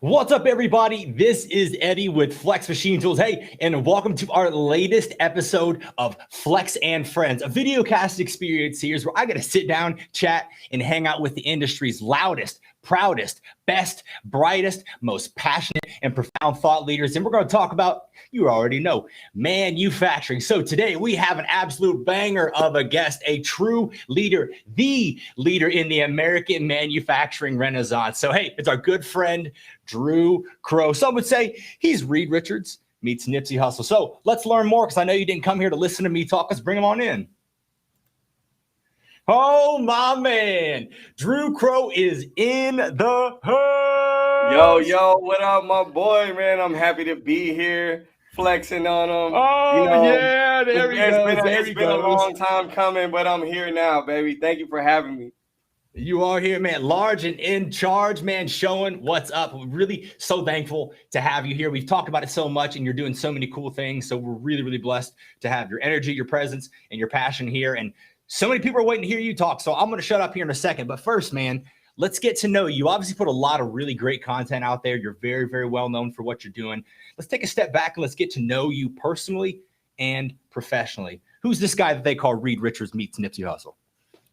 What's up, everybody? This is Eddie with Flex Machine Tools. Hey, and welcome to our latest episode of Flex and Friends, a video cast experience here where I get to sit down, chat, and hang out with the industry's loudest, proudest, best, brightest, most passionate, and profound thought leaders. And we're going to talk about, you already know, manufacturing. So today we have an absolute banger of a guest, a true leader, the leader in the American manufacturing renaissance. So hey, it's our good friend, Andrew Crowe. Some would say he's Reed Richards meets Nipsey Hussle. So let's learn more, because I know you didn't come here to listen to me talk. Let's bring him on in. Oh, my man. Andrew Crowe is in the house. Yo, what up, my boy, man? I'm happy to be here, flexing on him. Oh, yeah, there he goes. It's been a long time coming, but I'm here now, baby. Thank you for having me. You are here, man, large and in charge, man, showing what's up. We're really so thankful to have you here. We've talked about it so much, and you're doing so many cool things. So we're really, really blessed to have your energy, your presence, and your passion here. And so many people are waiting to hear you talk. So I'm going to shut up here in a second. But first, man, let's get to know you. You obviously put a lot of really great content out there. You're very, very well known for what you're doing. Let's take a step back and let's get to know you personally and professionally. Who's this guy that they call Reed Richards meets Nipsey Hussle?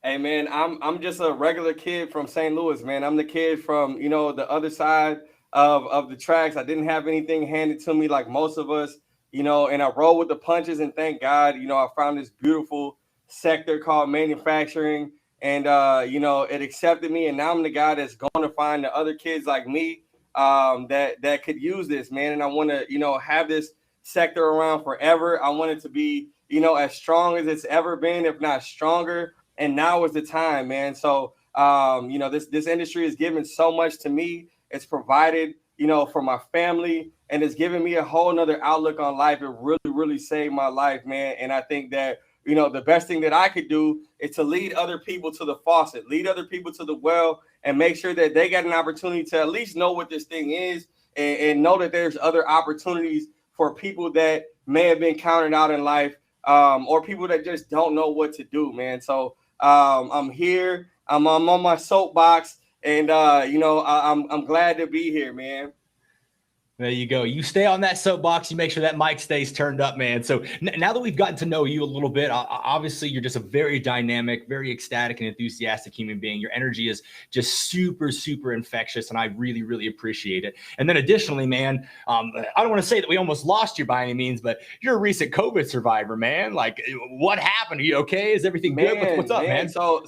Hey, man, I'm just a regular kid from St. Louis, man. I'm the kid from, the other side of the tracks. I didn't have anything handed to me like most of us, and I roll with the punches, and thank God, I found this beautiful sector called manufacturing, and, it accepted me, and now I'm the guy that's going to find the other kids like me that could use this, man, and I want to, have this sector around forever. I want it to be, as strong as it's ever been, if not stronger. And now is the time, man. So, this industry is giving so much to me. It's provided, for my family, and it's given me a whole nother outlook on life. It really, really saved my life, man. And I think that, the best thing that I could do is to lead other people to the faucet, lead other people to the well, and make sure that they got an opportunity to at least know what this thing is, and know that there's other opportunities for people that may have been counted out in life, or people that just don't know what to do, man. So, I'm here. I'm on my soapbox, and I'm glad to be here, man. There you go. You stay on that soapbox. You make sure that mic stays turned up, man. So now that we've gotten to know you a little bit, obviously you're just a very dynamic, very ecstatic and enthusiastic human being. Your energy is just super, super infectious, and I really, really appreciate it. And then additionally, man, I don't want to say that we almost lost you by any means, but you're a recent COVID survivor, man. Like, what happened? Are you okay? Is everything good? What's up, man? So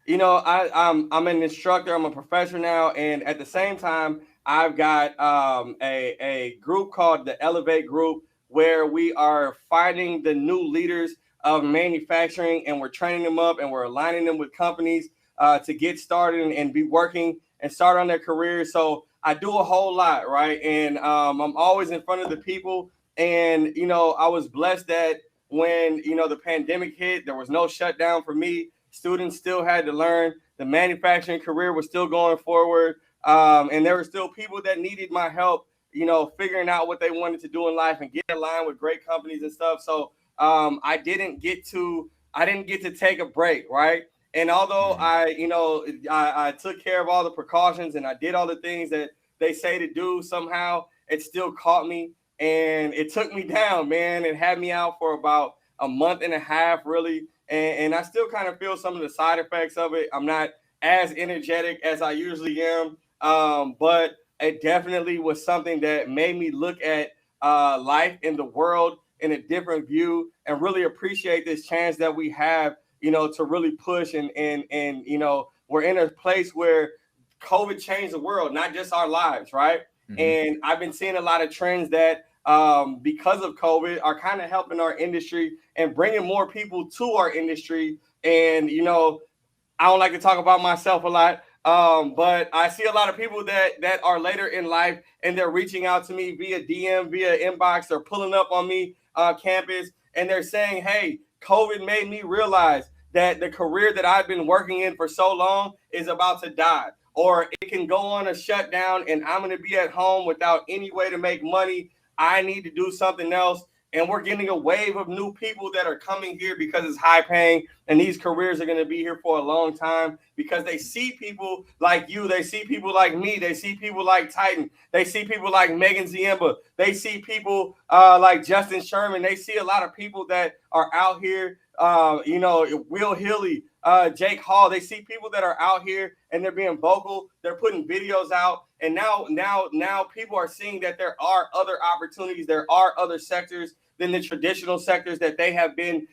I'm an instructor. I'm a professor now, and at the same time, I've got a group called the Elevate Group, where we are finding the new leaders of manufacturing, and we're training them up, and we're aligning them with companies to get started and be working and start on their careers. So I do a whole lot, right? And I'm always in front of the people. And, I was blessed that when, the pandemic hit, there was no shutdown for me. Students still had to learn. The manufacturing career was still going forward. And there were still people that needed my help, figuring out what they wanted to do in life and get aligned with great companies and stuff. So I didn't get to take a break, right? And although I took care of all the precautions and I did all the things that they say to do, somehow it still caught me, and it took me down, man. It had me out for about a month and a half, really. And I still kind of feel some of the side effects of it. I'm not as energetic as I usually am. But it definitely was something that made me look at life in the world in a different view, and really appreciate this chance that we have, to really push. And we're in a place where COVID changed the world, not just our lives, right? Mm-hmm. And I've been seeing a lot of trends that because of COVID are kind of helping our industry and bringing more people to our industry. And, I don't like to talk about myself a lot. But I see a lot of people that are later in life, and they're reaching out to me via DM, via inbox, or pulling up on me on campus, and they're saying, hey, COVID made me realize that the career that I've been working in for so long is about to die, or it can go on a shutdown and I'm going to be at home without any way to make money. I need to do something else. And we're getting a wave of new people that are coming here because it's high paying, and these careers are going to be here for a long time because they see people like you, they see people like me, they see people like Titan, they see people like Megan Ziemba, they see people like Justin Sherman, they see a lot of people that are out here, Will Hilly, Jake Hall. They see people that are out here and they're being vocal, they're putting videos out, and now people are seeing that there are other opportunities, there are other sectors than the traditional sectors that they have been,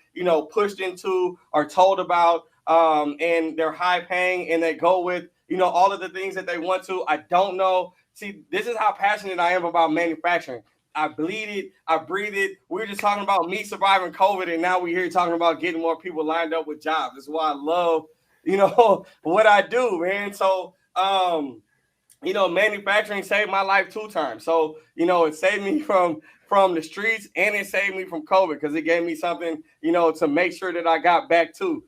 pushed into or told about, and they're high paying and they go with, all of the things that they want to. I don't know. See, this is how passionate I am about manufacturing. I bleed it, I breathe it. We were just talking about me surviving COVID, and now we're here talking about getting more people lined up with jobs. That's why I love, what I do, man. So, manufacturing saved my life 2 times. So, it saved me from the streets, and it saved me from COVID because it gave me something, to make sure that I got back to.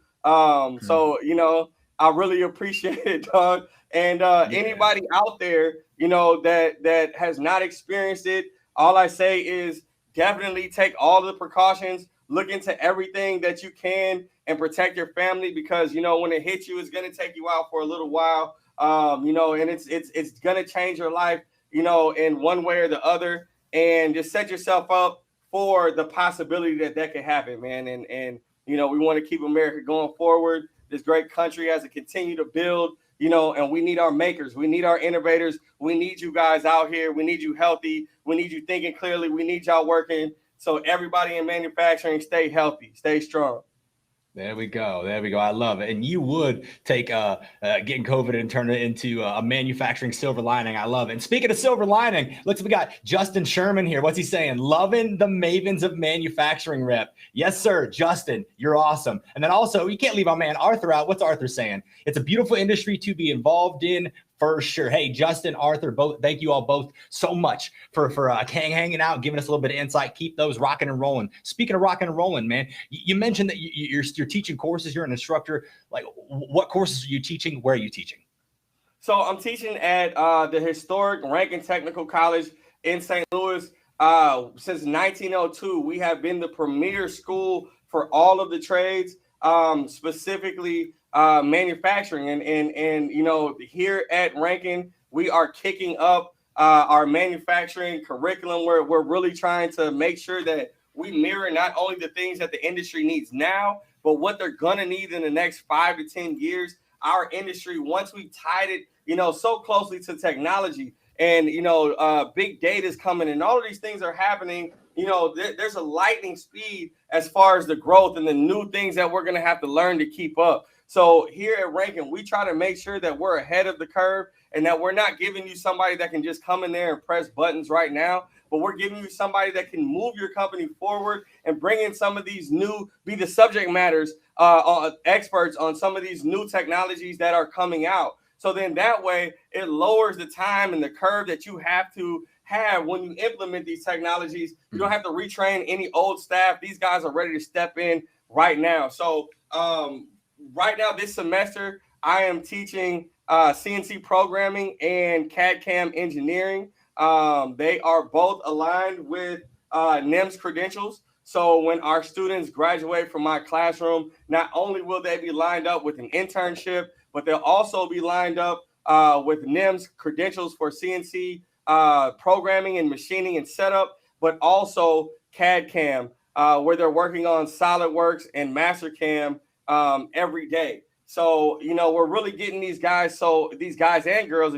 So, I really appreciate it, Doug. And anybody out there, that has not experienced it, all I say is definitely take all the precautions, look into everything that you can, and protect your family because, when it hits you, it's going to take you out for a little while. And it's going to change your life, in one way or the other, and just set yourself up for the possibility that could happen, man. And we want to keep America going forward. This great country has to continue to build, and we need our makers. We need our innovators. We need you guys out here. We need you healthy. We need you thinking clearly. We need y'all working. So everybody in manufacturing, stay healthy, stay strong. There we go. I love it. And you would take getting COVID and turn it into a manufacturing silver lining. I love it. And speaking of silver lining, we got Justin Sherman here. What's he saying? Loving the Mavens of Manufacturing rep. Yes, sir. Justin, you're awesome. And then also, you can't leave our man Arthur out. What's Arthur saying? It's a beautiful industry to be involved in. For sure. Hey, Justin, Arthur, both. Thank you all both so much for hanging out, giving us a little bit of insight. Keep those rocking and rolling. Speaking of rocking and rolling, man, you mentioned that you're teaching courses. You're an instructor. Like, what courses are you teaching? Where are you teaching? So I'm teaching at the historic Rankin Technical College in St. Louis. Since 1902, we have been the premier school for all of the trades, specifically manufacturing, and here at Rankin, we are kicking up our manufacturing curriculum. We're really trying to make sure that we mirror not only the things that the industry needs now, but what they're gonna need in the next 5 to 10 years. Our industry, once we tied it, so closely to technology, and big data is coming, and all of these things are happening. There's a lightning speed as far as the growth and the new things that we're gonna have to learn to keep up. So here at Rankin, we try to make sure that we're ahead of the curve and that we're not giving you somebody that can just come in there and press buttons right now, but we're giving you somebody that can move your company forward and bring in some of these be the subject matters experts on some of these new technologies that are coming out. So then that way it lowers the time and the curve that you have to have when you implement these technologies. You don't have to retrain any old staff. These guys are ready to step in right now. So right now, this semester, I am teaching CNC programming and CAD/CAM engineering. They are both aligned with NIMS credentials. So when our students graduate from my classroom, not only will they be lined up with an internship, but they'll also be lined up with NIMS credentials for CNC programming and machining and setup, but also CAD/CAM, where they're working on SolidWorks and MasterCam every day. So, we're really getting these guys and girls,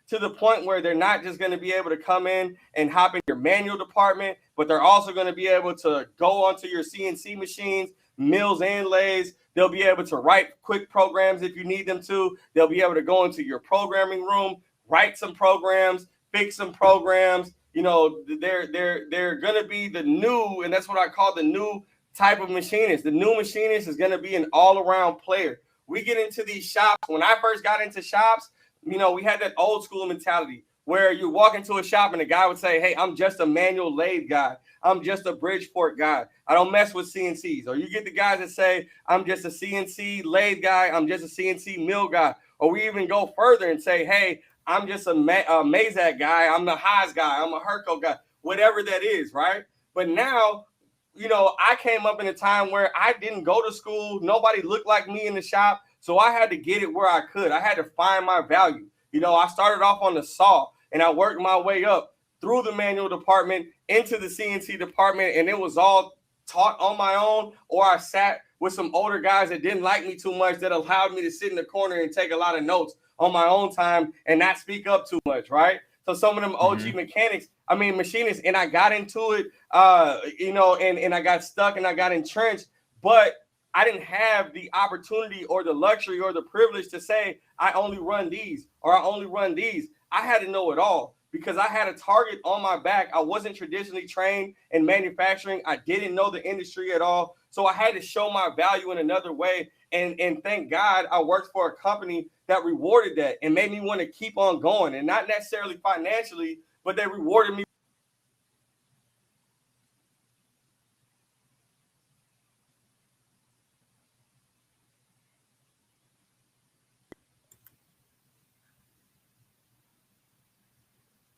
to the point where they're not just going to be able to come in and hop in your manual department, but they're also going to be able to go onto your CNC machines, mills and lathes. They'll be able to write quick programs if you need them to. They'll be able to go into your programming room, write some programs, fix some programs. They're going to be the new, and that's what I call the new type of machinist. The new machinist is going to be an all-around player. We get into these shops. When I first got into shops, we had that old school mentality where you walk into a shop and the guy would say, hey, I'm just a manual lathe guy. I'm just a Bridgeport guy. I don't mess with CNCs. Or you get the guys that say, I'm just a CNC lathe guy. I'm just a CNC mill guy. Or we even go further and say, hey, I'm just a Mazak guy. I'm the Haas guy. I'm a Herco guy. Whatever that is, right? But now, you know, I came up in a time where I didn't go to school. Nobody looked like me in the shop. So I had to get it where I could. I had to find my value. You know, I started off on the saw and I worked my way up through the manual department into the CNC department. And it was all taught on my own, or I sat with some older guys that didn't like me too much that allowed me to sit in the corner and take a lot of notes on my own time and not speak up too much, right? So some of them OG machinists, and I got into it, you know, and I got stuck and I got entrenched, but I didn't have the opportunity or the luxury or the privilege to say, I only run these or I only run these. I had to know it all because I had a target on my back. I wasn't traditionally trained in manufacturing. I didn't know the industry at all. So I had to show my value in another way. And thank God I worked for a company that rewarded that and made me want to keep on going, and not necessarily financially, but they rewarded me.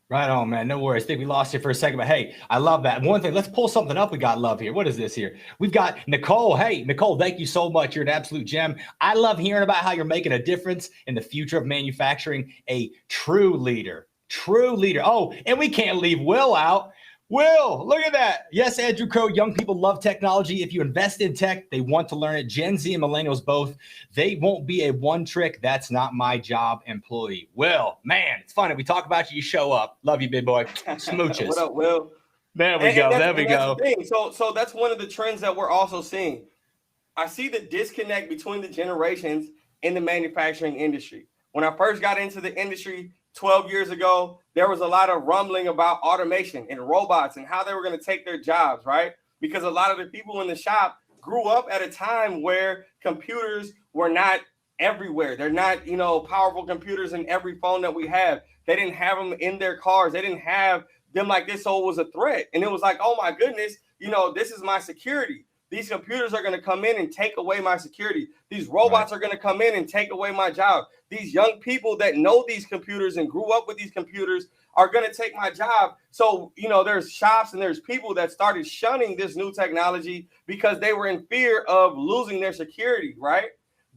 Right on, man. No worries. I think we lost you for a second, but hey, I love that. One thing, let's pull something up. We got love here. What is this here? We've got Nicole. Hey, Nicole, thank you so much. You're an absolute gem. I love hearing about how you're making a difference in the future of manufacturing. A true leader. True leader. Oh, and we can't leave Will out. Will, look at that. Yes, Andrew Crowe, young people love technology. If you invest in tech, they want to learn it. Gen Z and millennials both. They won't be a one trick, that's not my job employee. Will, man, it's funny. We talk about you, you show up. Love you, big boy. Smooches. What up, Will? There we go. There we go. So that's one of the trends that we're also seeing. I see the disconnect between the generations in the manufacturing industry. When I first got into the industry 12 years ago, there was a lot of rumbling about automation and robots and how they were going to take their jobs, right? Because a lot of the people in the shop grew up at a time where computers were not everywhere. They're not, you know, powerful computers in every phone that we have. They didn't have them in their cars. They didn't have them like this, so it was a threat. And it was like, oh my goodness, you know, this is my security. These computers are going to come in and take away my security. These robots are going to come in and take away my job. These young people that know these computers and grew up with these computers are going to take my job. So, you know, there's shops and there's people that started shunning this new technology because they were in fear of losing their security, right?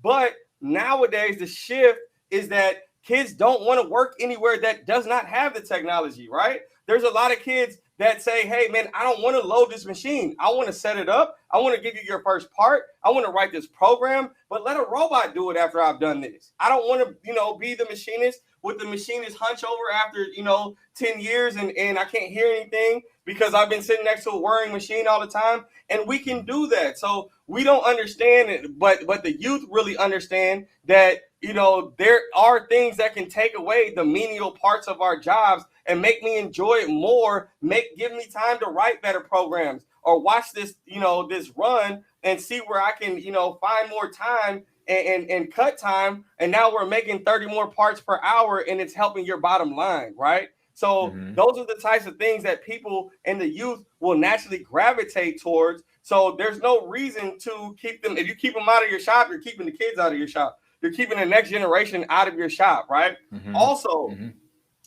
But nowadays, the shift is that kids don't want to work anywhere that does not have the technology, right? There's a lot of kids that say, hey, man, I don't want to load this machine. I want to set it up. I want to give you your first part. I want to write this program, but let a robot do it after I've done this. I don't want to, you know, be the machinist with the machinist hunch over after, you know, 10 years and I can't hear anything because I've been sitting next to a whirring machine all the time. And we can do that. So we don't understand it, but the youth really understand that, you know, there are things that can take away the menial parts of our jobs and make me enjoy it more, give me time to write better programs or watch this, you know, this run and see where I can, you know, find more time and cut time. And now we're making 30 more parts per hour and it's helping your bottom line, right? So those are the types of things that people and the youth will naturally gravitate towards. So there's no reason to keep them. If you keep them out of your shop, you're keeping the kids out of your shop. You're keeping the next generation out of your shop, right? Also,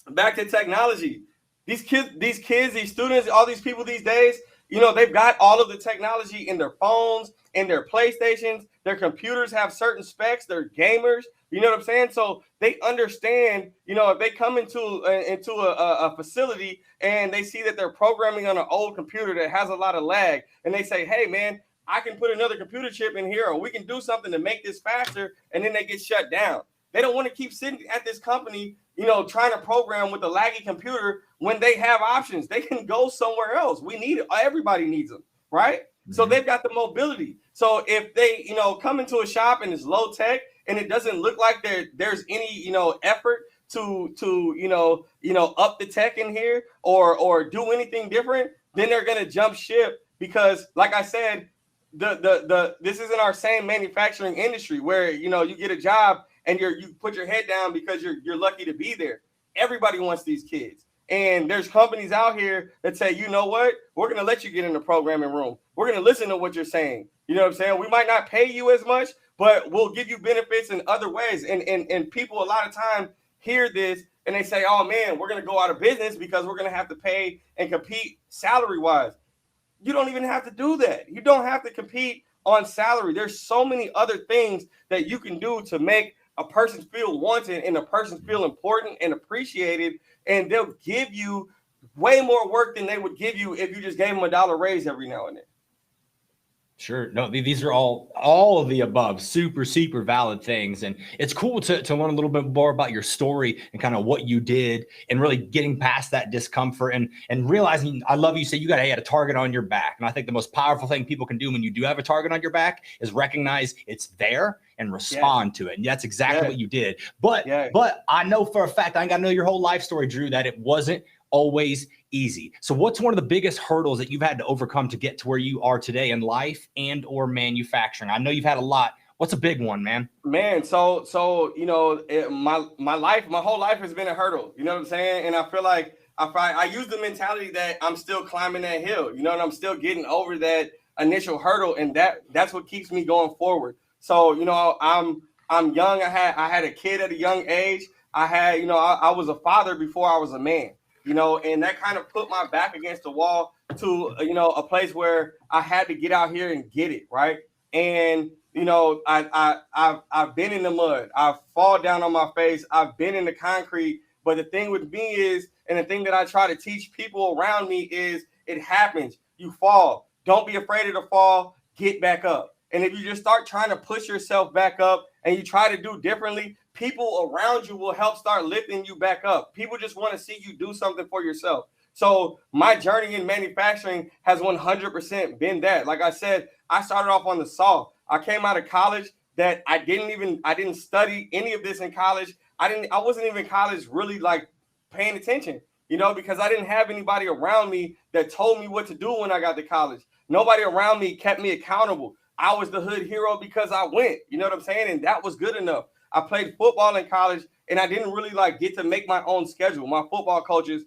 back to technology. These kids, these students, all these people these days, you know, they've got all of the technology in their phones, in their PlayStations. Their computers have certain specs. They're gamers. You know what I'm saying? So they understand, you know, if they come into a facility and they see that they're programming on an old computer that has a lot of lag, and they say, hey, man, I can put another computer chip in here, or we can do something to make this faster, and then they get shut down. They don't want to keep sitting at this company, you know, trying to program with a laggy computer when they have options. They can go somewhere else. We need it. Everybody needs them, right? So they've got the mobility. So if they, you know, come into a shop and it's low tech and it doesn't look like there's any, you know, effort to you know up the tech in here or do anything different, then they're gonna jump ship because, like I said, this isn't our same manufacturing industry where, you know, you get a job and you put your head down because you're lucky to be there. Everybody wants these kids. And there's companies out here that say, you know what, we're going to let you get in the programming room. We're going to listen to what you're saying. You know what I'm saying? We might not pay you as much, but we'll give you benefits in other ways. And people a lot of time hear this and they say, oh man, we're going to go out of business because we're going to have to pay and compete salary wise. you don't even have to do that. You don't have to compete on salary. There's so many other things that you can do to make a person feel wanted and a person feel important and appreciated, and they'll give you way more work than they would give you if you just gave them $1 raise every now and then. Sure. No, these are all of the above, super, super valid things. And it's cool to learn a little bit more about your story and kind of what you did and really getting past that discomfort and realizing, I love you say you got a target on your back. And I think the most powerful thing people can do when you do have a target on your back is recognize it's there and respond to it. And that's exactly what you did. But I know for a fact, I ain't got to know your whole life story, Drew, that it wasn't always easy. So what's one of the biggest hurdles that you've had to overcome to get to where you are today in life and or manufacturing? I know you've had a lot. What's a big one, man? Man, so you know, my whole life has been a hurdle. You know what I'm saying? And I feel like I use the mentality that I'm still climbing that hill. You know, and I'm still getting over that initial hurdle, and that's what keeps me going forward. So you know, I'm young. I had a kid at a young age. I was a father before I was a man. You know, and that kind of put my back against the wall to, you know, a place where I had to get out here and get it, right? And, you know, I've been in the mud. I've fallen down on my face. I've been in the concrete. But the thing with me is, and the thing that I try to teach people around me is, it happens. You fall. Don't be afraid of the fall. Get back up. And if you just start trying to push yourself back up and you try to do differently, people around you will help start lifting you back up. People just want to see you do something for yourself. So my journey in manufacturing has 100% been that. Like I said, I started off on the saw. I came out of college that I didn't study any of this in college. I wasn't even in college really like paying attention, you know, because I didn't have anybody around me that told me what to do when I got to college. Nobody around me kept me accountable. I was the hood hero because I went, you know what I'm saying? And that was good enough. I played football in college, and I didn't really like get to make my own schedule. My football coaches,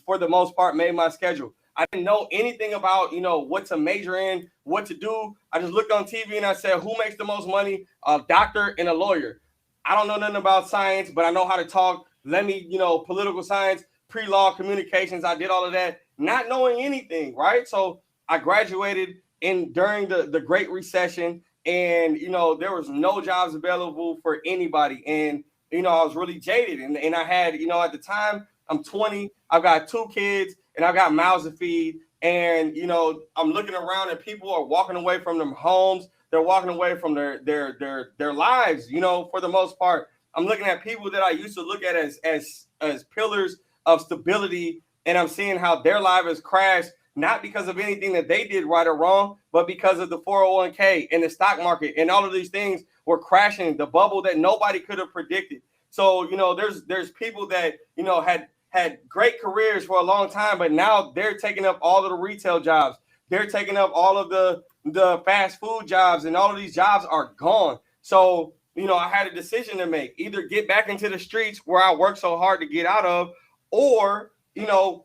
for the most part, made my schedule. I didn't know anything about, you know, what to major in, what to do. I just looked on TV and I said, who makes the most money? A doctor and a lawyer. I don't know nothing about science, but I know how to talk. Let me, you know, political science, pre-law, communications. I did all of that, not knowing anything, right? So I graduated during the Great Recession, and, you know, there was no jobs available for anybody. And, you know, I was really jaded. And I had, you know, at the time, I'm 20, I've got 2 kids, and I've got mouths to feed. And, you know, I'm looking around and people are walking away from their homes. They're walking away from their lives, you know, for the most part. I'm looking at people that I used to look at as pillars of stability, and I'm seeing how their life has crashed, not because of anything that they did right or wrong, but because of the 401k and the stock market, and all of these things were crashing, the bubble that nobody could have predicted. So, you know, there's people that, you know, had great careers for a long time, but now they're taking up all of the retail jobs. They're taking up all of the fast food jobs, and all of these jobs are gone. So, you know, I had a decision to make: either get back into the streets where I worked so hard to get out of, or, you know,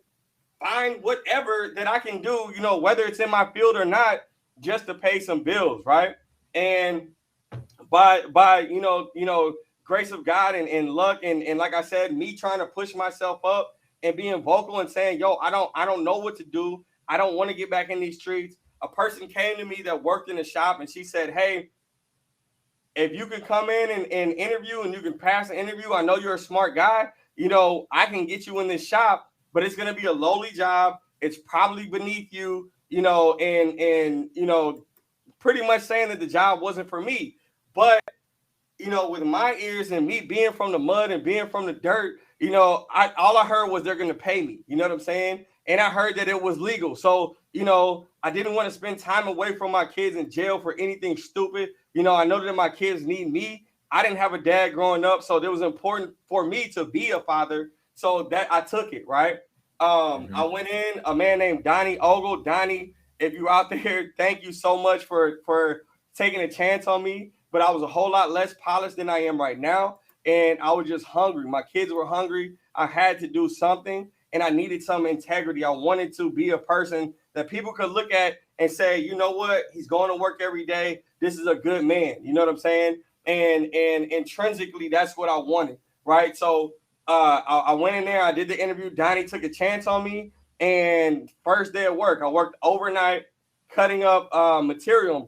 find whatever that I can do, you know, whether it's in my field or not, just to pay some bills, right? And by you know, grace of God and luck, and like I said, me trying to push myself up and being vocal and saying, yo, I don't know what to do. I don't want to get back in these streets. A person came to me that worked in the shop, and she said, hey, if you can come in and interview and you can pass the interview, I know you're a smart guy, you know, I can get you in this shop, but it's going to be a lowly job. It's probably beneath you, you know, and, you know, pretty much saying that the job wasn't for me. But, you know, with my ears and me being from the mud and being from the dirt, you know, all I heard was they're going to pay me. You know what I'm saying? And I heard that it was legal. So, you know, I didn't want to spend time away from my kids in jail for anything stupid. You know, I know that my kids need me. I didn't have a dad growing up, so it was important for me to be a father. So that I took it, right? I went in, a man named Donnie Ogle. Donnie, if you're out there, thank you so much for taking a chance on me. But I was a whole lot less polished than I am right now. And I was just hungry. My kids were hungry. I had to do something, and I needed some integrity. I wanted to be a person that people could look at and say, you know what, he's going to work every day. This is a good man. You know what I'm saying? And intrinsically, that's what I wanted, right? So I went in there. I did the interview. Donnie took a chance on me. And first day of work, I worked overnight. cutting up material and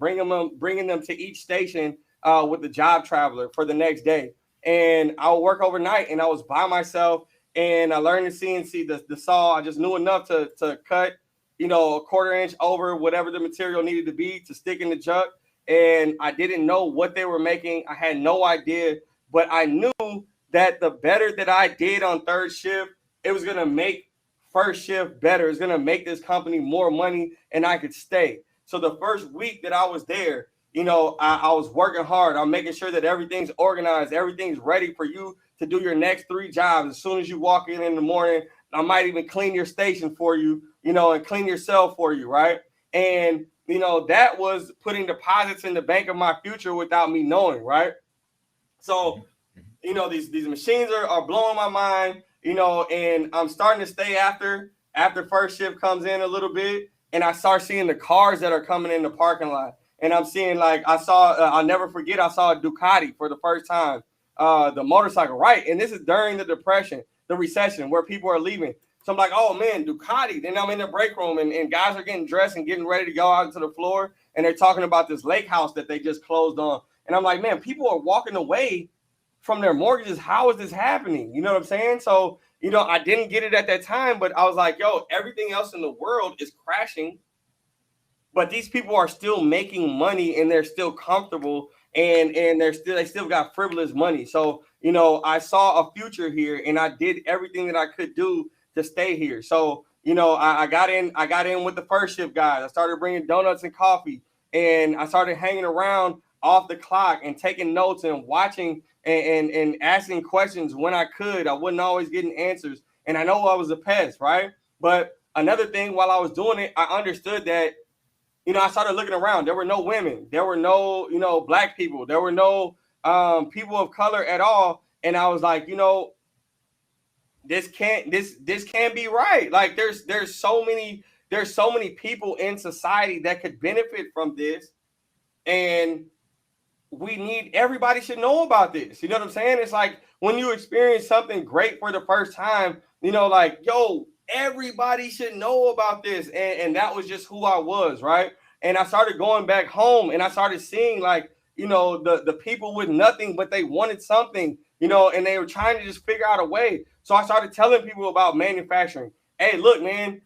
bringing them to each station with the job traveler for the next day. And I would work overnight, and I was by myself, and I learned the CNC, the saw. I just knew enough to cut, a 1/4 inch over whatever the material needed to be to stick in the chuck. And I didn't know what they were making. I had no idea, but I knew that the better that I did on third shift, it was going to make first shift better. It's going to make this company more money, and I could stay. So the first week that I was there, I was working hard. I'm making sure that everything's organized. Everything's ready for you to do your next 3 jobs. As soon as you walk in the morning, I might even clean your station for you, and clean your cell for you, right? And, that was putting deposits in the bank of my future without me knowing, right? So, these machines are blowing my mind, and I'm starting to stay after first shift comes in a little bit, and I start seeing the cars that are coming in the parking lot. And I'm seeing, I'll never forget, I saw a Ducati for the first time, the motorcycle, right? And this is during the depression, the recession, where people are leaving. So I'm like, oh, man, Ducati. Then I'm in the break room, and guys are getting dressed and getting ready to go out to the floor, and they're talking about this lake house that they just closed on. And I'm like, man, people are walking away from their mortgages. How is this happening? You know what I'm saying? So, I didn't get it at that time, but I was like, yo, everything else in the world is crashing, but these people are still making money, and they're still comfortable, and they still got frivolous money. So, I saw a future here, and I did everything that I could do to stay here. So, I got in with the first shift guys. I started bringing donuts and coffee, and I started hanging around off the clock and taking notes and watching and asking questions when I could. I wasn't always getting answers, and I know I was a pest, right? But another thing, while I was doing it, I understood that, I started looking around. There were no women. There were no, Black people. There were no people of color at all. And I was like, this can't be right. Like there's so many people in society that could benefit from this, and everybody should know about this. You know what I'm saying? It's like when you experience something great for the first time, everybody should know about this. And that was just who I was, right? And I started going back home, and I started seeing the people with nothing, but they wanted something, and they were trying to just figure out a way. So I started telling people about manufacturing. Hey, look, man,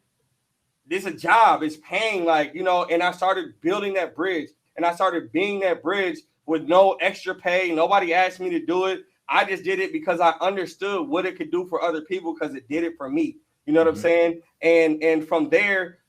this is a job. It's paying, and I started building that bridge, and I started being that bridge with no extra pay. Nobody asked me to do it. I just did it because I understood what it could do for other people, because it did it for me. You know what I'm saying? And from there,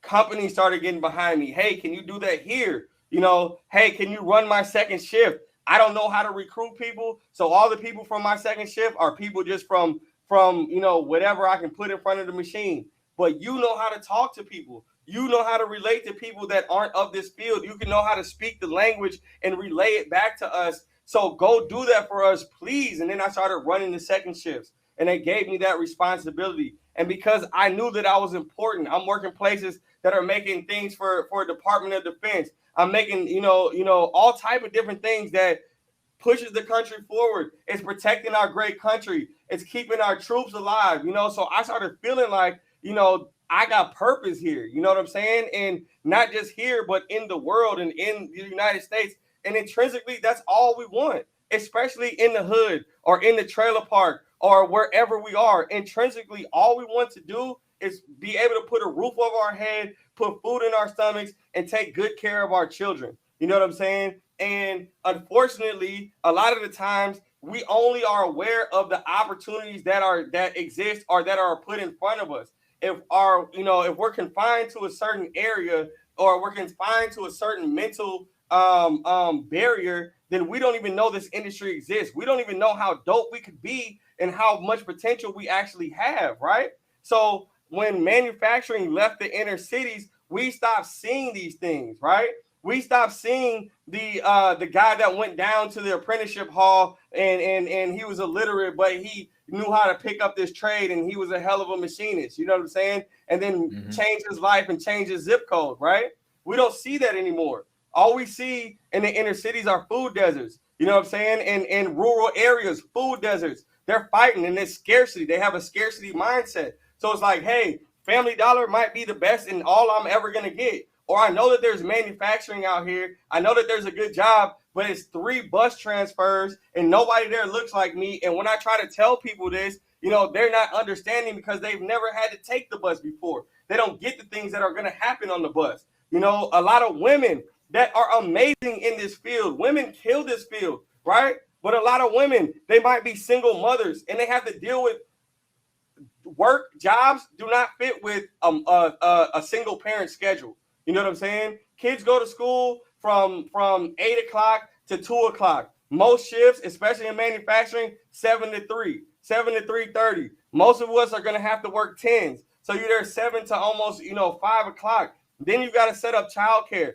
companies started getting behind me. Hey, can you do that here? Hey, can you run my second shift? I don't know how to recruit people. So all the people from my second shift are people just from whatever I can put in front of the machine. But you know how to talk to people. You know how to relate to people that aren't of this field. You can know how to speak the language and relay it back to us. So go do that for us, please. And then I started running the second shifts, and they gave me that responsibility. And because I knew that I was important, I'm working places that are making things for Department of Defense. I'm making, all type of different things that pushes the country forward. It's protecting our great country. It's keeping our troops alive, So I started feeling like, I got purpose here. You know what I'm saying? And not just here, but in the world and in the United States. And intrinsically, that's all we want, especially in the hood or in the trailer park or wherever we are. Intrinsically, all we want to do is be able to put a roof over our head, put food in our stomachs, and take good care of our children. You know what I'm saying? And unfortunately, a lot of the times we only are aware of the opportunities that exist or that are put in front of us. If we're confined to a certain area, or we're confined to a certain mental barrier, then we don't even know this industry exists. We don't even know how dope we could be and how much potential we actually have, right? So when manufacturing left the inner cities, we stopped seeing these things, right? We stopped seeing the guy that went down to the apprenticeship hall and he was illiterate, but he knew how to pick up this trade, and he was a hell of a machinist. You know what I'm saying? And then change his life and change his zip code, right? We don't see that anymore. All we see in the inner cities are food deserts. You know what I'm saying? And in rural areas, food deserts. They're fighting, and there's scarcity. They have a scarcity mindset. So it's like, hey, Family Dollar might be the best and all I'm ever going to get. Or I know that there's manufacturing out here. I know that there's a good job, but it's 3 bus transfers and nobody there looks like me. And when I try to tell people this, they're not understanding because they've never had to take the bus before. They don't get the things that are going to happen on the bus. A lot of women that are amazing in this field. Women kill this field, right? But a lot of women, they might be single mothers and they have to deal with work. Jobs do not fit with a single parent schedule. You know what I'm saying? Kids go to school from 8 o'clock to 2 o'clock. Most shifts, especially in manufacturing, 7 to 3, 7 to 3:30. Most of us are going to have to work 10s. So you're there 7 to almost, 5 o'clock. Then you got to set up childcare.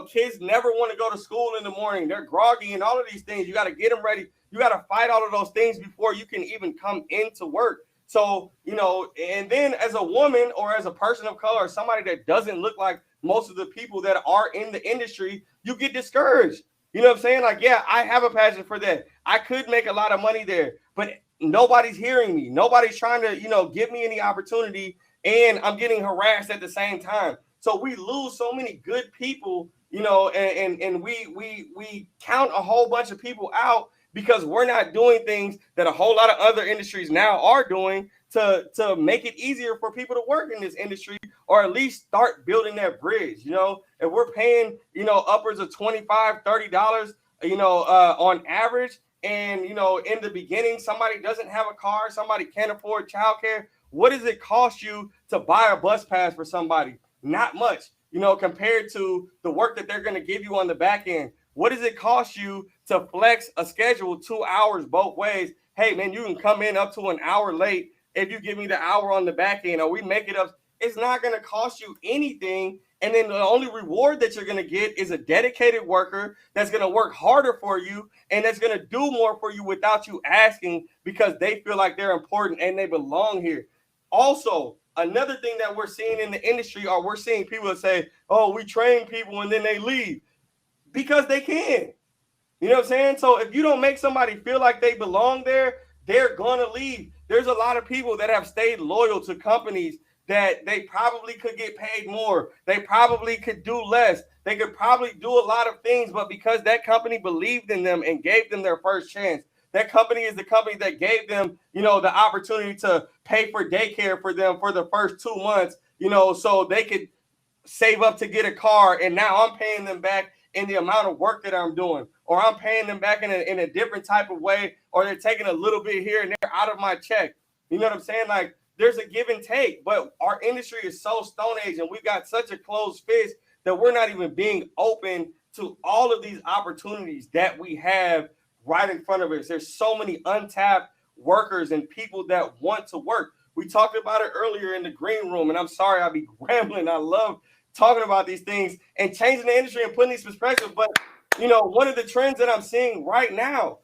Kids never want to go to school in the morning. They're groggy and all of these things. You got to get them ready. You got to fight all of those things before you can even come into work. So, and then as a woman or as a person of color or somebody that doesn't look like most of the people that are in the industry, you get discouraged. You know what I'm saying? Like, yeah, I have a passion for that. I could make a lot of money there, but nobody's hearing me. Nobody's trying to, give me any opportunity, and I'm getting harassed at the same time. So we lose so many good people, and we count a whole bunch of people out because we're not doing things that a whole lot of other industries now are doing to make it easier for people to work in this industry, or at least start building that bridge. If we're paying, upwards of $25, $30, on average, and, in the beginning, somebody doesn't have a car, somebody can't afford childcare. What does it cost you to buy a bus pass for somebody? Not much, compared to the work that they're going to give you on the back end. What does it cost you to flex a schedule 2 hours both ways? Hey, man, you can come in up to an hour late if you give me the hour on the back end, or we make it up. It's not going to cost you anything. And then the only reward that you're going to get is a dedicated worker that's going to work harder for you and that's going to do more for you without you asking, because they feel like they're important and they belong here. Also, another thing that we're seeing in the industry, or we're seeing people that say, oh, we train people and then they leave because they can. You know what I'm saying? So if you don't make somebody feel like they belong there, they're going to leave. There's a lot of people that have stayed loyal to companies that they probably could get paid more. They probably could do less. They could probably do a lot of things, but because that company believed in them and gave them their first chance, that company is the company that gave them, the opportunity to pay for daycare for them for the first 2 months, so they could save up to get a car. And now I'm paying them back in the amount of work that I'm doing, or I'm paying them back in a different type of way, or they're taking a little bit here and there out of my check. You know what I'm saying? Like, there's a give and take, but our industry is so Stone Age and we've got such a closed fist that we're not even being open to all of these opportunities that we have right in front of us. There's so many untapped workers and people that want to work. We talked about it earlier in the green room, and I'm sorry I'll be rambling. I love talking about these things and changing the industry and putting these perspectives. But, one of the trends that I'm seeing right now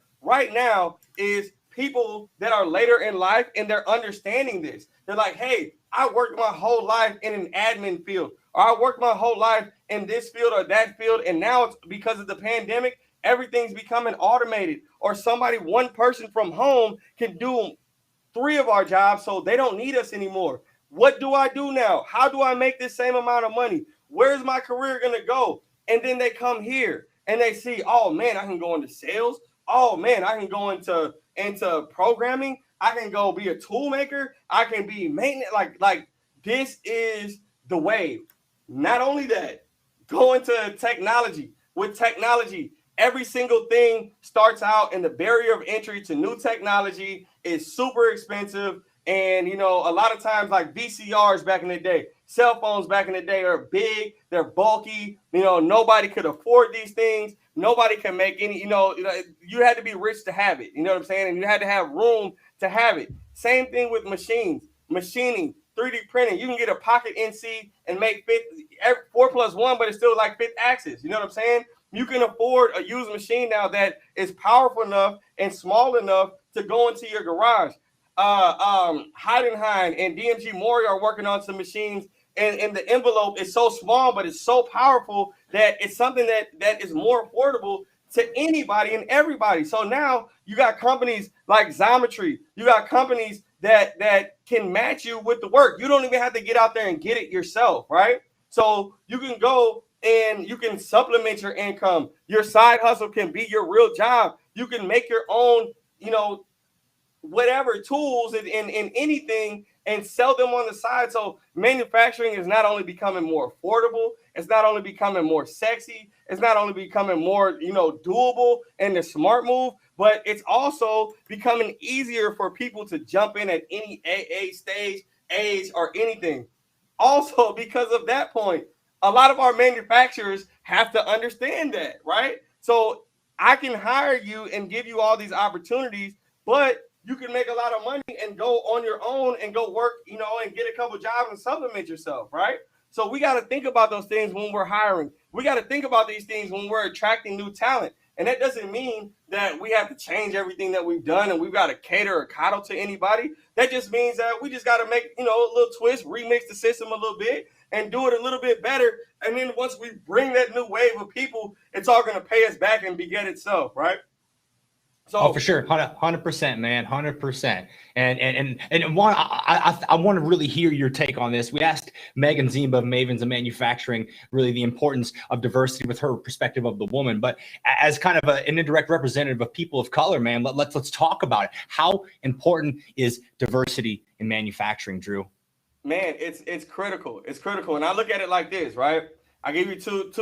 is people that are later in life and they're understanding this. They're like, hey, I worked my whole life in an admin field, or I worked my whole life in this field or that field. And now it's because of the pandemic, everything's becoming automated, or one person from home can do 3 of our jobs. So they don't need us anymore. What do I do now? How do I make this same amount of money? Where's my career going to go? And then they come here and they see, oh man, I can go into sales. Oh man, I can go into programming. I can go be a tool maker. I can be maintenance. Like this is the wave. Not only that, go into technology. With technology, every single thing starts out, and the barrier of entry to new technology is super expensive. And, a lot of times, like VCRs back in the day, cell phones back in the day are big, they're bulky. Nobody could afford these things. Nobody can make any, you had to be rich to have it. You know what I'm saying? And you had to have room to have it. Same thing with machining, 3D printing. You can get a pocket NC and make 4+1, but it's still like 5th axis. You know what I'm saying? You can afford a used machine now that is powerful enough and small enough to go into your garage. Heidenhain and DMG Mori are working on some machines, and the envelope is so small, but it's so powerful that it's something that is more affordable to anybody and everybody. So now you got companies like Xometry. You got companies that can match you with the work. You don't even have to get out there and get it yourself, right? So you can go and you can supplement your income. Your side hustle can be your real job. You can make your own, whatever tools in anything and sell them on the side. So manufacturing is not only becoming more affordable, it's not only becoming more sexy, it's not only becoming more, doable and the smart move, but it's also becoming easier for people to jump in at any stage, age, or anything. Also, because of that point, a lot of our manufacturers have to understand that, right? So I can hire you and give you all these opportunities, but you can make a lot of money and go on your own and go work, and get a couple jobs and supplement yourself, right? So we got to think about those things when we're hiring. We got to think about these things when we're attracting new talent. And that doesn't mean that we have to change everything that we've done and we've got to cater or coddle to anybody. That just means that we just got to make, a little twist, remix the system a little bit and do it a little bit better. And then once we bring that new wave of people, it's all going to pay us back and beget itself, right? So, for sure, 100%, man, 100%. And one, I want to really hear your take on this. We asked Megan Zimba of Mavens of Manufacturing really the importance of diversity with her perspective of the woman, but as kind of an indirect representative of people of color, man, let's talk about it. How important is diversity in manufacturing, Drew? Man, it's critical. It's critical, and I look at it like this, right? I give you two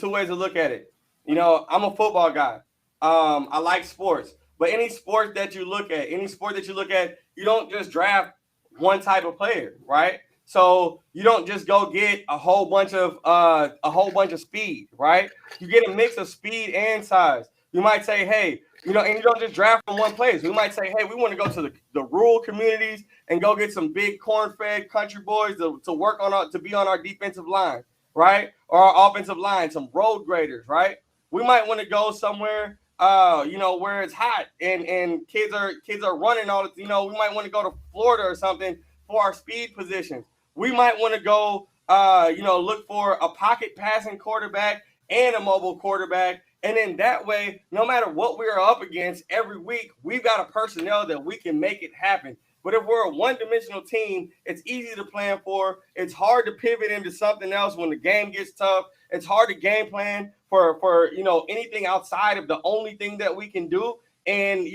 ways to look at it. I'm a football guy. I like sports. But any sport that you look at, you don't just draft one type of player, right? So you don't just go get a whole bunch of speed, right? You get a mix of speed and size. You might say, hey, and you don't just draft from one place. We might say, hey, we want to go to the rural communities and go get some big corn-fed country boys to work on to be on our defensive line, right? Or our offensive line, some road graders, right? We might want to go somewhere where it's hot and kids are running all the, we might want to go to Florida or something for our speed positions. We might want to go, look for a pocket passing quarterback and a mobile quarterback. And then that way, no matter what we're up against every week, we've got a personnel that we can make it happen. But if we're a one-dimensional team, it's easy to plan for. It's hard to pivot into something else when the game gets tough. It's hard to game plan for anything outside of the only thing that we can do. And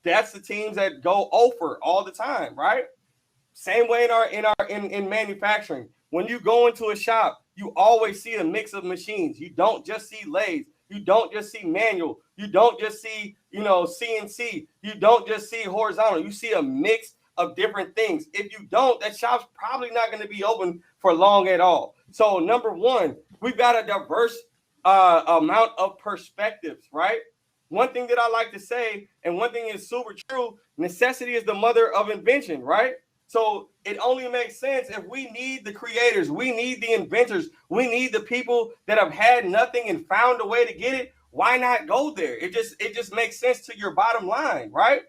that's the teams that go over all the time, right? Same way in manufacturing. When you go into a shop, you always see a mix of machines. You don't just see lathes. You don't just see manual. You don't just see CNC. You don't just see horizontal. You see a mix of different things. If you don't, that shop's probably not going to be open for long at all. So number one, we've got a diverse amount of perspectives, right? One thing that I like to say, and one thing is super true, necessity is the mother of invention, right? So it only makes sense if we need the creators, we need the inventors, we need the people that have had nothing and found a way to get it. Why not go there? It just makes sense to your bottom line, right?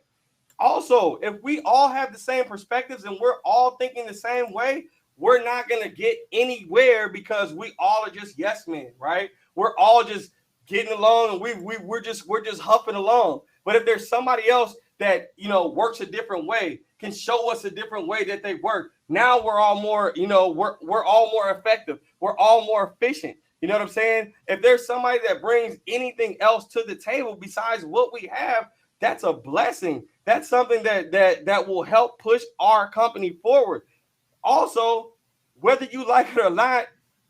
Also, if we all have the same perspectives and we're all thinking the same way, we're not going to get anywhere because we all are just yes men, right? We're all just getting along and we're just huffing along. But if there's somebody else that works a different way, can show us a different way that they work, now we're all more we're all more effective. We're all more efficient. You know what I'm saying? If there's somebody that brings anything else to the table besides what we have, that's a blessing. That's something that will help push our company forward. Also, whether you like it or not,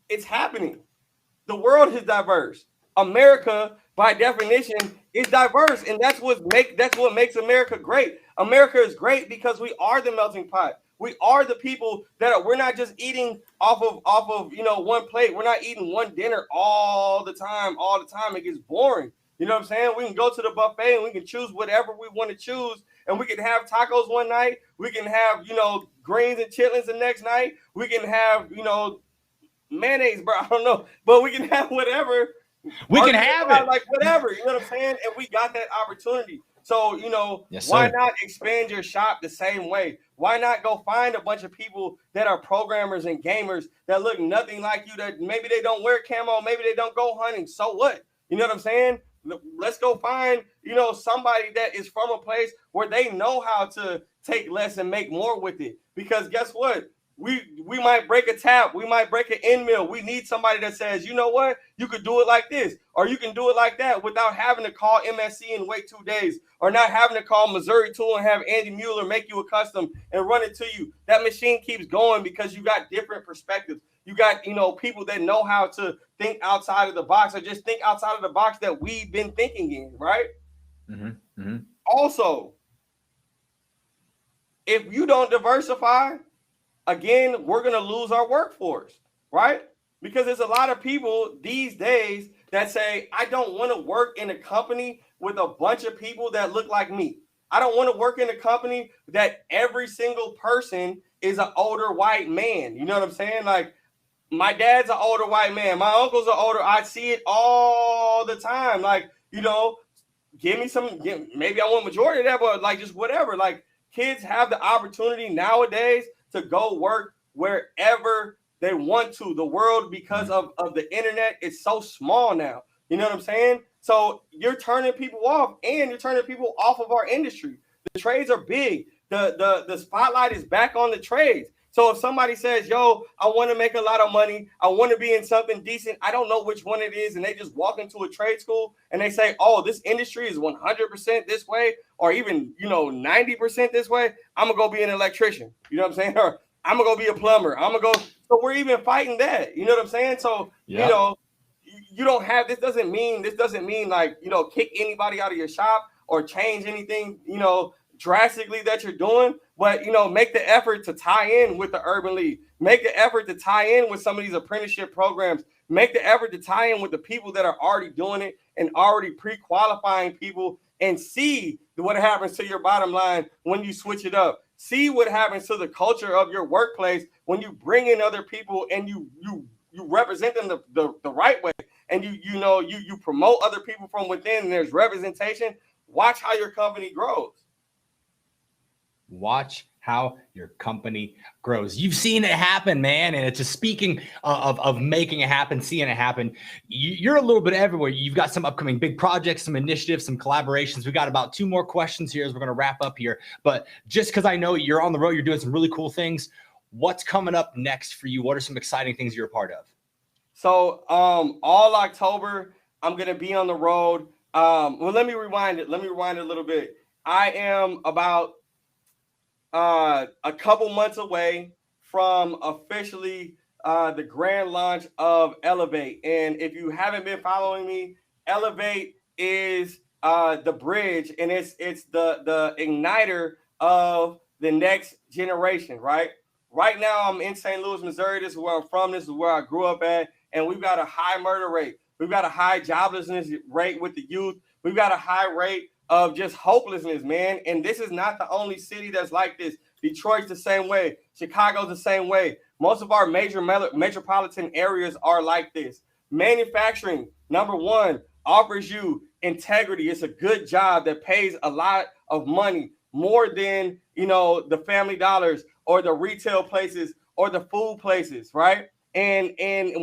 it's happening. The world is diverse. America, by definition, is diverse, and that's what makes America great. America is great because we are the melting pot. We are the people we're not just eating off of one plate. We're not eating one dinner all the time. It gets boring. You know what I'm saying? We can go to the buffet and we can choose whatever we want to choose. And we can have tacos one night. We can have, greens and chitlins the next night. We can have, mayonnaise, bro. I don't know. But we can have whatever. We can have it. Like whatever. You know what I'm saying? And we got that opportunity. So, yes, why not expand your shop the same way? Why not go find a bunch of people that are programmers and gamers that look nothing like you, that maybe they don't wear camo, maybe they don't go hunting. So what? You know what I'm saying? Let's go find, somebody that is from a place where they know how to take less and make more with it. Because guess what? We might break a tap, we might break an end mill. We need somebody that says, you know what, you could do it like this, or you can do it like that, without having to call MSC and wait 2 days, or not having to call Missouri Tool and have Andy Mueller make you a custom and run it to you. That machine keeps going because you got different perspectives. You got, people that know how to think outside of the box, or just think outside of the box that we've been thinking in, right? Mm-hmm. Mm-hmm. Also, if you don't diversify, again, we're going to lose our workforce, right? Because there's a lot of people these days that say, I don't want to work in a company with a bunch of people that look like me. I don't want to work in a company that every single person is an older white man. You know what I'm saying? Like, my dad's an older white man. My uncles are older. I see it all the time. Like, give me some, maybe I want majority of that, but like, just whatever. Like, kids have the opportunity nowadays to go work wherever they want to. The world, because of the internet, is so small now. You know what I'm saying? So you're turning people off, and you're turning people off of our industry. The trades are big. The spotlight is back on the trades. So if somebody says, yo, I want to make a lot of money, I want to be in something decent, I don't know which one it is, and they just walk into a trade school and they say, oh, this industry is 100% this way, or even, 90% this way, I'm going to go be an electrician. You know what I'm saying? Or I'm going to go be a plumber. I'm going to go. So we're even fighting that. You know what I'm saying? So, you don't have, this doesn't mean like, kick anybody out of your shop or change anything, drastically that you're doing, but make the effort to tie in with the Urban League, make the effort to tie in with some of these apprenticeship programs, make the effort to tie in with the people that are already doing it and already pre-qualifying people, and see what happens to your bottom line when you switch it up. See what happens to the culture of your workplace when you bring in other people and you represent them the right way, and you promote other people from within, and there's representation. Watch how your company grows. Watch how your company grows. You've seen it happen, man. And it's just speaking of making it happen, seeing it happen. You're a little bit everywhere. You've got some upcoming big projects, some initiatives, some collaborations. We got about 2 more questions here as we're going to wrap up here. But just because I know you're on the road, you're doing some really cool things. What's coming up next for you? What are some exciting things you're a part of? So all October, I'm going to be on the road. Well, let me rewind it. A little bit. I am about a couple months away from officially the grand launch of Elevate. And if you haven't been following me, Elevate is the bridge, and it's the igniter of the next generation, right? Right now, I'm in St. Louis, Missouri. This is where I'm from. This is where I grew up at. And we've got a high murder rate. We've got a high joblessness rate with the youth. We've got a high rate of just hopelessness, man. And this is not the only city that's like this. Detroit's the same way. Chicago's the same way. Most of our major metropolitan areas are like this. Manufacturing, number one, offers you integrity. It's a good job that pays a lot of money, more than, the Family Dollars or the retail places or the food places, right? And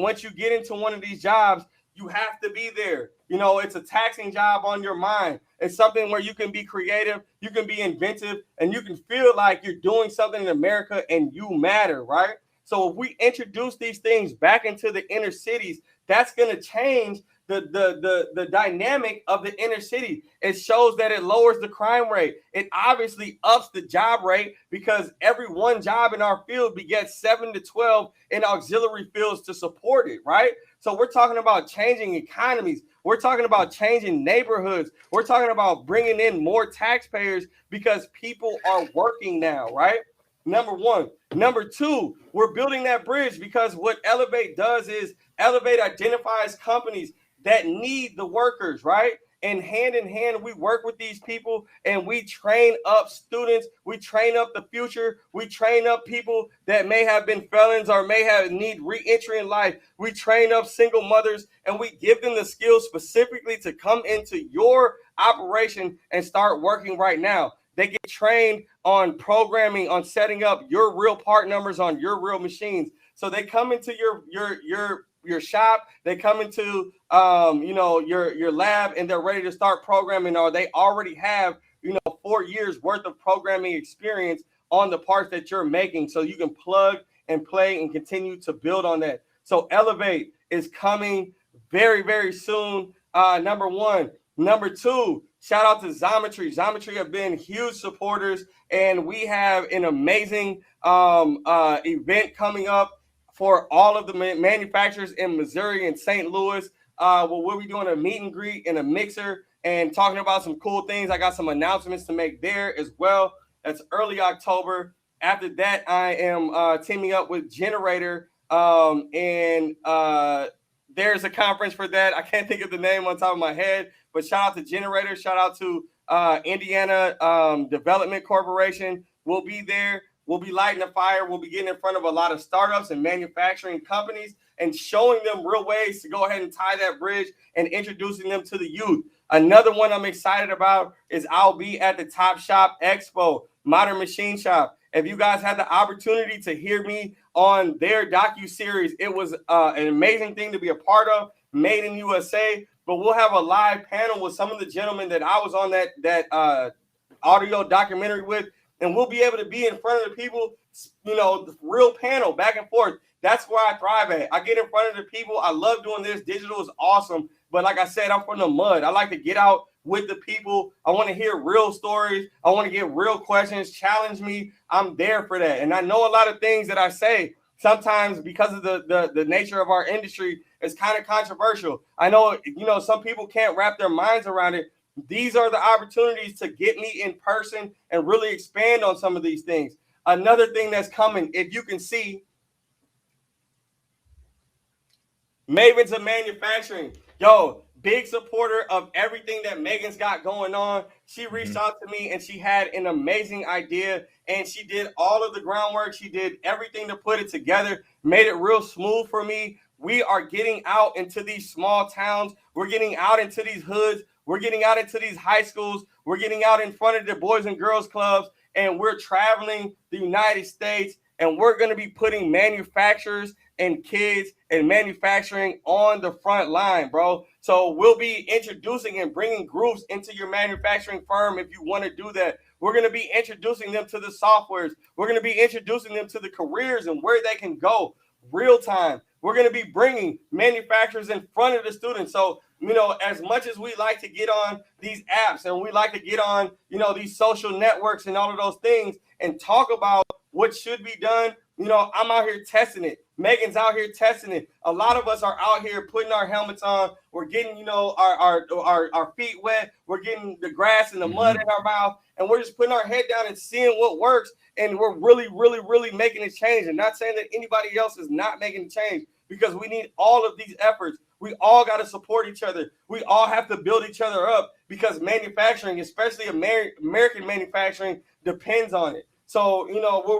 once you get into one of these jobs, you have to be there. It's a taxing job on your mind. It's something where you can be creative, you can be inventive, and you can feel like you're doing something in America and you matter, right? So if we introduce these things back into the inner cities, that's going to change the dynamic of the inner city. It shows that it lowers the crime rate. It obviously ups the job rate, because every one job in our field begets 7 to 12 in auxiliary fields to support it, right? So we're talking about changing economies. We're talking about changing neighborhoods. We're talking about bringing in more taxpayers because people are working now, right? Number one. Number two, we're building that bridge because what Elevate does is Elevate identifies companies that need the workers, right? And hand in hand, we work with these people and we train up students. We train up the future. We train up people that may have been felons or may have need re-entry in life. We train up single mothers and we give them the skills specifically to come into your operation and start working right now. They get trained on programming, on setting up your real part numbers on your real machines. So they come into your shop, they come into your lab, and they're ready to start programming, or they already have 4 years worth of programming experience on the parts that you're making. So you can plug and play and continue to build on that. So Elevate is coming very, very soon. Number one. Number two, shout out to Xometry. Xometry have been huge supporters, and we have an amazing event coming up for all of the manufacturers in Missouri and St. Louis. We'll be doing a meet and greet and a mixer and talking about some cool things. I got some announcements to make there as well. That's early October. After that, I am teaming up with Generator, and there's a conference for that. I can't think of the name on top of my head, but shout out to Generator. Shout out to Indiana Development Corporation. We'll be there. We'll be lighting a fire. We'll be getting in front of a lot of startups and manufacturing companies and showing them real ways to go ahead and tie that bridge and introducing them to the youth. Another one I'm excited about is I'll be at the Top Shop Expo, Modern Machine Shop. If you guys had the opportunity to hear me on their docuseries, it was an amazing thing to be a part of, Made in USA. But we'll have a live panel with some of the gentlemen that I was on that audio documentary with, and we'll be able to be in front of the people, the real panel, back and forth. That's where I thrive at. I get in front of the people. I love doing this. Digital is awesome. But like I said, I'm from the mud. I like to get out with the people. I want to hear real stories. I want to get real questions. Challenge me. I'm there for that. And I know a lot of things that I say sometimes, because of the nature of our industry, is kind of controversial. I know, some people can't wrap their minds around it. These are the opportunities to get me in person and really expand on some of these things. Another thing that's coming, if you can see, Mavens of Manufacturing. Yo, big supporter of everything that Megan's got going on. She reached out to me and she had an amazing idea, and she did all of the groundwork. She did everything to put it together, made it real smooth for me. We are getting out into these small towns. We're getting out into these hoods. We're getting out into these high schools. We're getting out in front of the Boys and Girls Clubs, and we're traveling the United States, and we're going to be putting manufacturers and kids and manufacturing on the front line, bro. So we'll be introducing and bringing groups into your manufacturing firm if you want to do that. We're going to be introducing them to the softwares. We're going to be introducing them to the careers and where they can go real time. We're going to be bringing manufacturers in front of the students. So, as much as we like to get on these apps and we like to get on, these social networks and all of those things and talk about what should be done, I'm out here testing it. Megan's out here testing it. A lot of us are out here putting our helmets on. We're getting, our feet wet. We're getting the grass and the mud in our mouth, and we're just putting our head down and seeing what works. And we're really, really, really making a change. And not saying that anybody else is not making a change, because we need all of these efforts. We all got to support each other. We all have to build each other up, because manufacturing, especially American manufacturing, depends on it. So,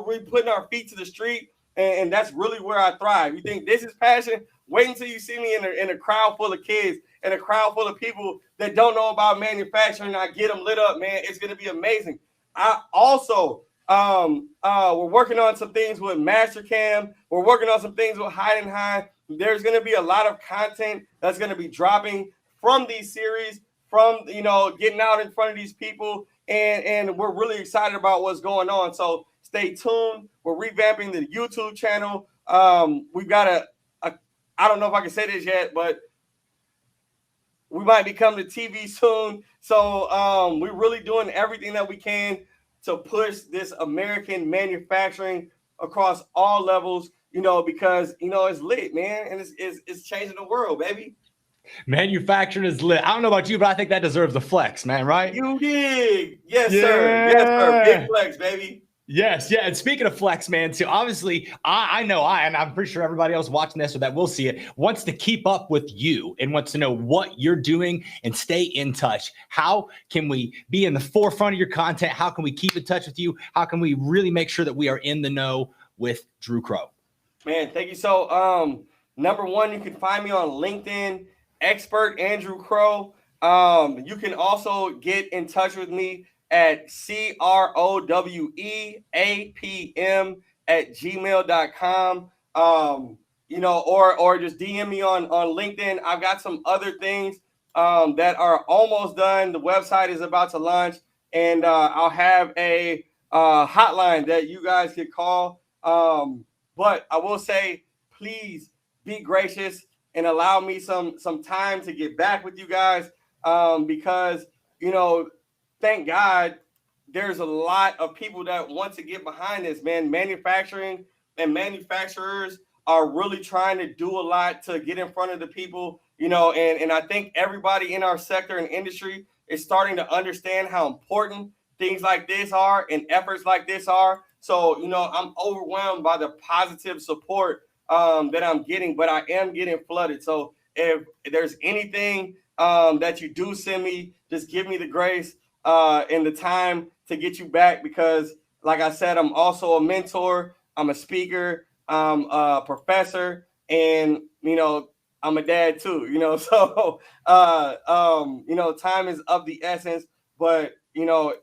we're putting our feet to the street, and that's really where I thrive. You think this is passion? Wait until you see me in a crowd full of kids and a crowd full of people that don't know about manufacturing. I get them lit up, man. It's going to be amazing. I also, we're working on some things with Mastercam. We're working on some things with Hide and High. There's going to be a lot of content that's going to be dropping from these series, from, getting out in front of these people. And we're really excited about what's going on. So stay tuned. We're revamping the YouTube channel. We've got I don't know if I can say this yet, but we might become the TV soon. So we're really doing everything that we can to push this American manufacturing across all levels, because, it's lit, man. And it's changing the world, baby. Manufacturing is lit. I don't know about you, but I think that deserves a flex, man, right? You dig. Yes, sir. Yes, sir. Big flex, baby. Yes, yeah. And speaking of flex, man, too, obviously, and I'm pretty sure everybody else watching this or that will see it, wants to keep up with you and wants to know what you're doing and stay in touch. How can we be in the forefront of your content? How can we keep in touch with you? How can we really make sure that we are in the know with Drew Crowe? Man, thank you. So, number one, you can find me on LinkedIn, Expert Andrew Crowe. You can also get in touch with me at croweapm@gmail.com. Or just DM me on LinkedIn. I've got some other things that are almost done. The website is about to launch, and I'll have a hotline that you guys could call. But I will say, please be gracious and allow me some time to get back with you guys, because, you know, thank God there's a lot of people that want to get behind this, man. Manufacturing and manufacturers are really trying to do a lot to get in front of the people, you know, and I think everybody in our sector and industry is starting to understand how important things like this are and efforts like this are. So, you know, I'm overwhelmed by the positive support that I'm getting, but I am getting flooded. So if there's anything that you do send me, just give me the grace and the time to get you back, because like I said, I'm also a mentor, I'm a speaker, I'm a professor, and, you know, I'm a dad too, you know. So you know, time is of the essence, but, you know,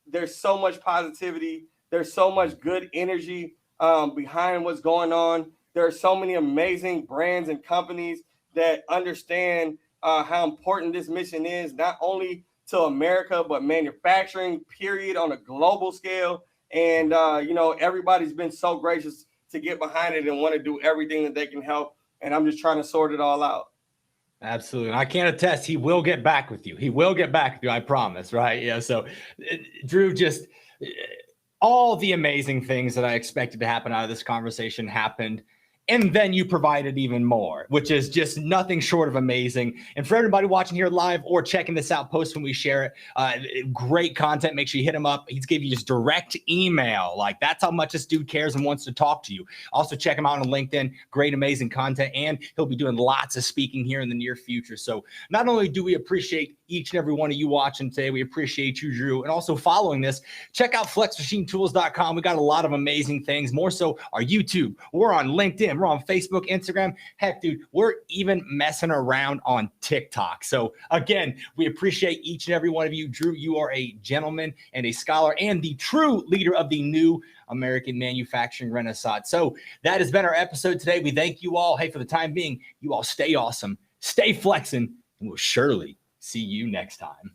there's so much positivity, there's so much good energy behind what's going on. There are so many amazing brands and companies that understand how important this mission is, not only to America, but manufacturing, period, on a global scale. And, you know, everybody's been so gracious to get behind it and want to do everything that they can help. And I'm just trying to sort it all out. Absolutely. And I can attest, he will get back with you. He will get back with you. I promise. Right. Yeah. So Drew, just all the amazing things that I expected to happen out of this conversation happened. And then you provided even more, which is just nothing short of amazing. And for everybody watching here live or checking this out post when we share it, great content. Make sure you hit him up. He's giving you just direct email. Like, that's how much this dude cares and wants to talk to you. Also check him out on LinkedIn. Great, amazing content. And he'll be doing lots of speaking here in the near future. So not only do we appreciate each and every one of you watching today, we appreciate you, Drew, and also following this. Check out flexmachinetools.com. We got a lot of amazing things, more so our YouTube. We're on LinkedIn. We're on Facebook, Instagram. Heck, dude, we're even messing around on TikTok. So again, we appreciate each and every one of you. Drew, you are a gentleman and a scholar and the true leader of the new American manufacturing renaissance. So that has been our episode today. We thank you all. Hey, for the time being, you all stay awesome, stay flexing, and we'll surely see you next time.